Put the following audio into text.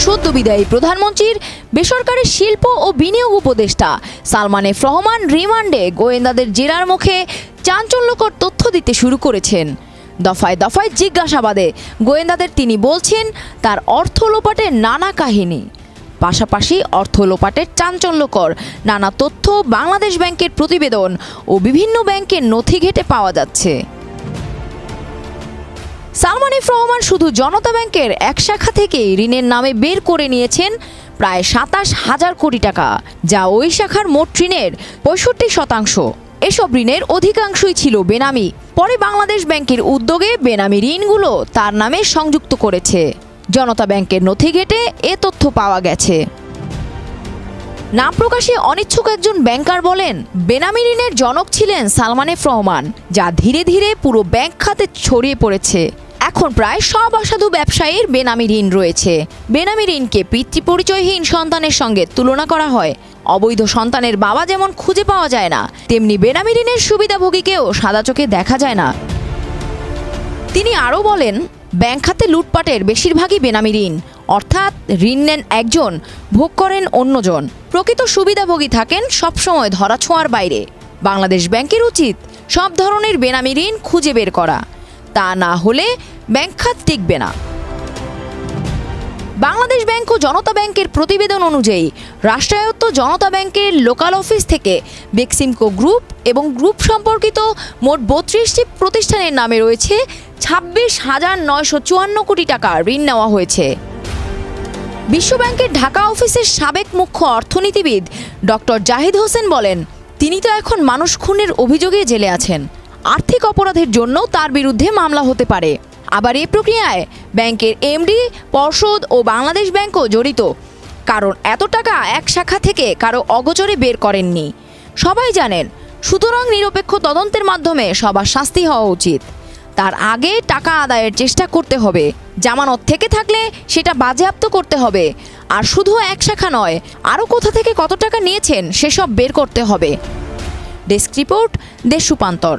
সদ্য বিদায়ী প্রধানমন্ত্রীর বেসরকারি শিল্প ও বিনিয়োগ উপদেষ্টা সালমান এফ রহমান রিমান্ডে গোয়েন্দাদের জেরার মুখে চাঞ্চল্যকর তথ্য দিতে শুরু করেছেন। দফায় দফায় জিজ্ঞাসাবাদে গোয়েন্দাদের তিনি বলছেন তার অর্থ লোপাটের নানা কাহিনী, পাশাপাশি অর্থ লোপাটের চাঞ্চল্যকর নানা তথ্য বাংলাদেশ ব্যাংকের প্রতিবেদন ও বিভিন্ন ব্যাংকের নথি ঘেঁটে পাওয়া যাচ্ছে। সালমান এফ রহমান শুধু জনতা ব্যাংকের এক শাখা থেকেই ঋণের নামে বের করে নিয়েছেন প্রায় ২৭,০০০ কোটি টাকা, যা ওই শাখার মোট ঋণের ৬৫%। এসব ঋণের অধিকাংশই ছিল বেনামি। পরে বাংলাদেশ ব্যাংকের উদ্যোগে বেনামি ঋণগুলো তার নামে সংযুক্ত করেছে। জনতা ব্যাংকের নথি ঘেঁটে এ তথ্য পাওয়া গেছে। নাম প্রকাশে অনিচ্ছুক একজন ব্যাংকার বলেন, বেনামি ঋণের জনক ছিলেন সালমান এফ রহমান, যা ধীরে ধীরে পুরো ব্যাংক খাতে ছড়িয়ে পড়েছে। এখন প্রায় সব অসাধু ব্যবসায়ীর বেনামি ঋণ রয়েছে। বেনামি ঋণকে পিতৃপরিচয়হীন সন্তানের সঙ্গে তুলনা করা হয়। অবৈধ সন্তানের বাবা যেমন খুঁজে পাওয়া যায় না, তেমনি বেনামি ঋণের সুবিধাভোগীকেও সাদা চোখে দেখা যায় না। তিনি আরও বলেন, ব্যাংক খাতে লুটপাটের বেশিরভাগই বেনামি ঋণ, অর্থাৎ ঋণ নেন একজন, ভোগ করেন অন্যজন। প্রকৃত সুবিধাভোগী থাকেন সবসময় ধরাছোঁয়ার বাইরে। বাংলাদেশ ব্যাংকের উচিত সব ধরনের বেনামি ঋণ খুঁজে বের করা, তা না হলে ব্যাংক খাত টিকবে না। বাংলাদেশ ব্যাংক ও জনতা ব্যাংকের প্রতিবেদন অনুযায়ী রাষ্ট্রায়ত্ত জনতা ব্যাংকের লোকাল অফিস থেকে বেক্সিমকো গ্রুপ এবং গ্রুপ সম্পর্কিত মোট ৩২টি প্রতিষ্ঠানের নামে রয়েছে ২৬,৯৫৪ কোটি টাকা ঋণ নেওয়া হয়েছে। বিশ্বব্যাংকের ঢাকা অফিসের সাবেক মুখ্য অর্থনীতিবিদ ডক্টর জাহিদ হোসেন বলেন, তিনি তো এখন মানুষ খুনের অভিযোগে জেলে আছেন। আর্থিক অপরাধের জন্য তার বিরুদ্ধে মামলা হতে পারে। আবার এই প্রক্রিয়ায় ব্যাংকের এমডি, পর্ষদ ও বাংলাদেশ ব্যাংকও জড়িত, কারণ এত টাকা এক শাখা থেকে কারো অগোচরে বের করেননি। সবাই জানেন, সুতরাং নিরপেক্ষ তদন্তের মাধ্যমে সবার শাস্তি হওয়া উচিত। তার আগে টাকা আদায়ের চেষ্টা করতে হবে। জামানত থেকে থাকলে সেটা বাজেয়াপ্ত করতে হবে। আর শুধু এক শাখা নয়, আরও কোথা থেকে কত টাকা নিয়েছেন সেসব বের করতে হবে। ডেস্ক রিপোর্ট, দেশ রূপান্তর।